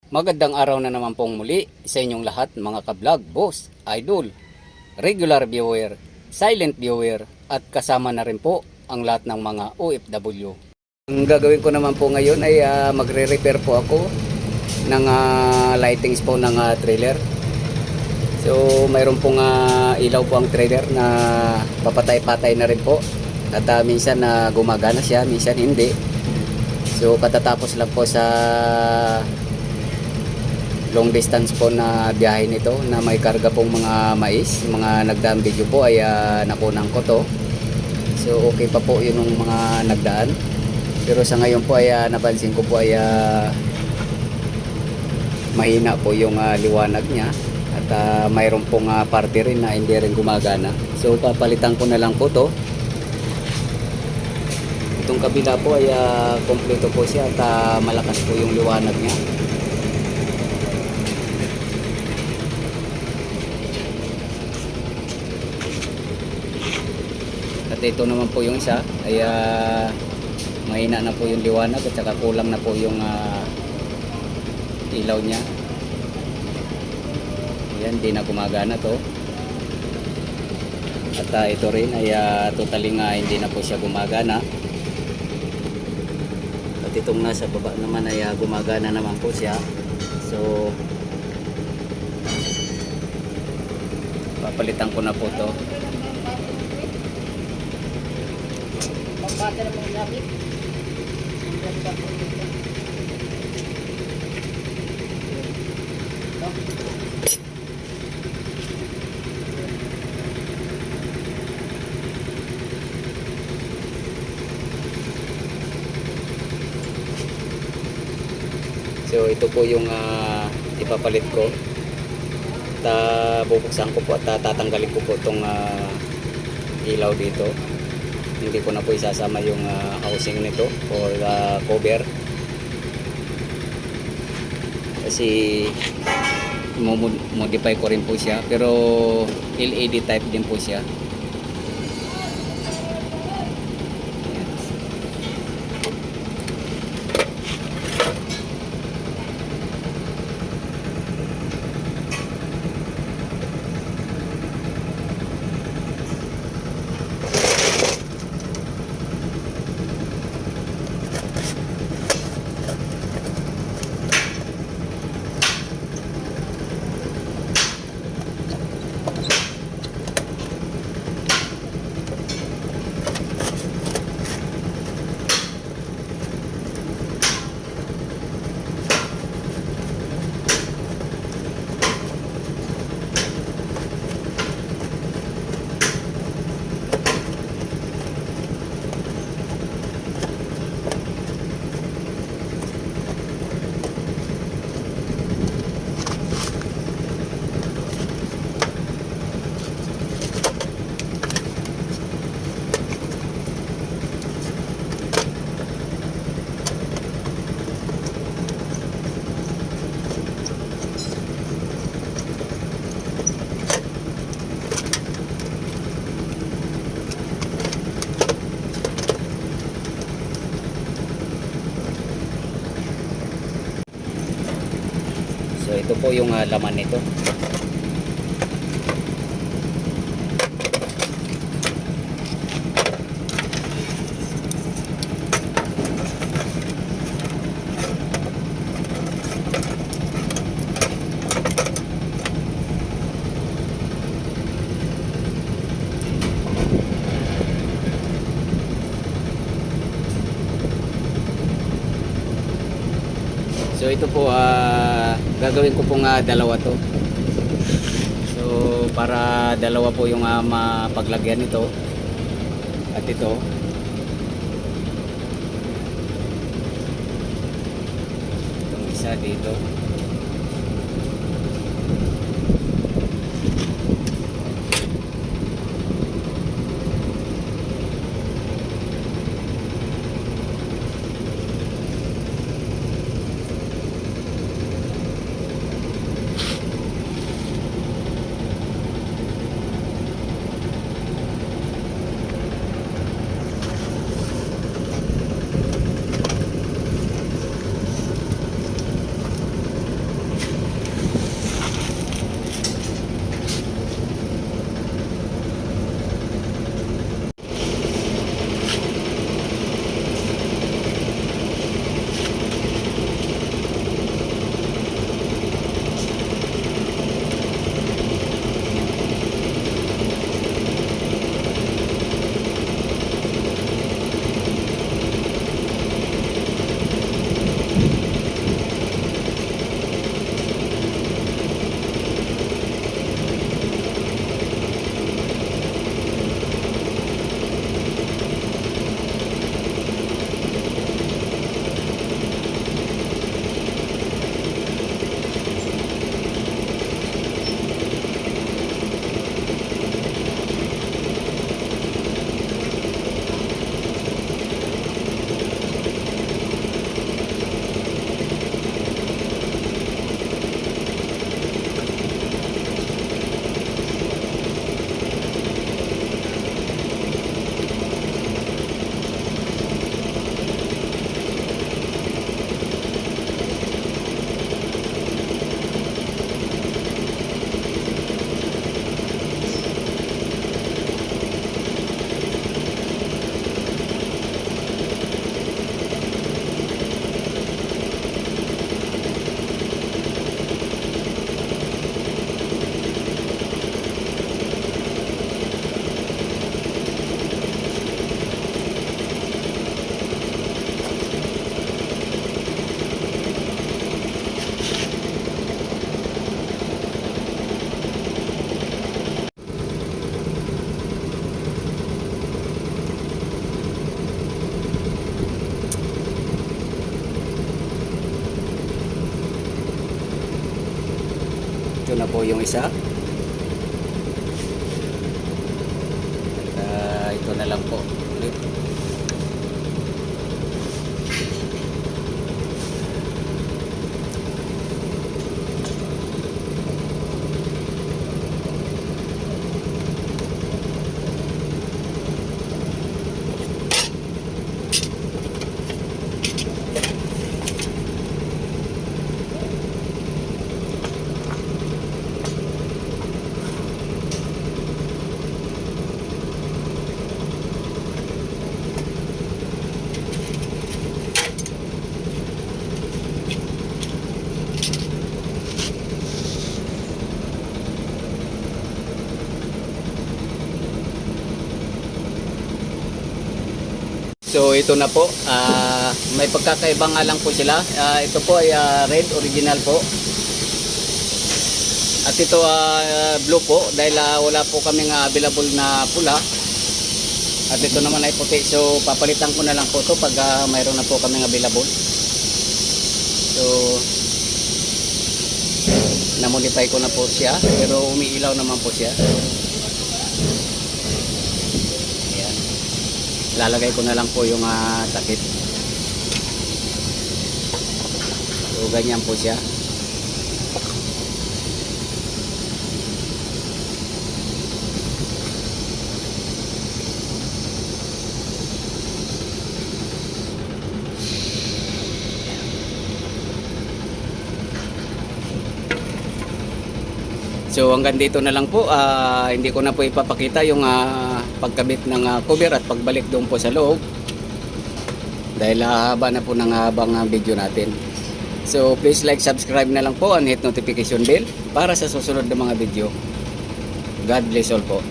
Magandang araw na naman pong muli sa inyong lahat mga ka-vlog, boss, idol, regular viewer, silent viewer at kasama na rin po ang lahat ng mga OFW. Ang gagawin ko naman po ngayon ay magre-repair po ako ng lightings po ng trailer. So mayroon pong ilaw po ang trailer na papatay-patay na rin po at minsan gumagana siya, minsan hindi. So katatapos lang po sa long distance po na biyahe nito na may karga pong mga mais. Mga nagdaang video po ay nakunan ko to. So okay pa po yun ng mga nagdaan. Pero sa ngayon po ay napansin ko po ay mahina po yung liwanag niya. At mayroon pong parte rin na hindi rin gumagana. So papalitan ko na lang po to. Itong kabila po ay kompleto po siya at malakas po yung liwanag niya. At ito naman po yung isa ay mahina na po yung liwanag at saka kulang na po yung ilaw niya. Ayan, di na gumagana to. At ito rin ay totally hindi na po siya gumagana. At itong nasa baba naman ay gumagana naman po siya. So papalitan ko na po to. Bata na mga gamit. So ito po yung ipapalit ko. At bubuksan ko po at tatanggalin ko po itong ilaw dito. Hindi ko na po isasama yung housing nito or cover kasi modify ko rin po siya, pero LED type din po siya. So ito po yung laman nito. So ito po gagawin ko pong dalawa to. So para dalawa po yung mapaglagyan nito. At ito itong isa dito. Ito na po yung isa. Ito na lang po ulit. So ito na po, may pagkakaiba nga lang po sila. Ito po ay red original po. At ito blue po dahil wala po kaming available na pula. At ito naman ay puti. So papalitan ko na lang po ito pag mayroon na po kaming available. So na-modify ko na po siya pero umiilaw naman po siya. Lalagay ko na lang po yung takip. So ganyan po siya. So hanggang dito na lang po, hindi ko na po ipapakita yung pagkabit ng cover at pagbalik doon po sa loob. Dahil haba na po ng habang video natin. So please like, subscribe na lang po and hit notification bell para sa susunod na mga video. God bless all po.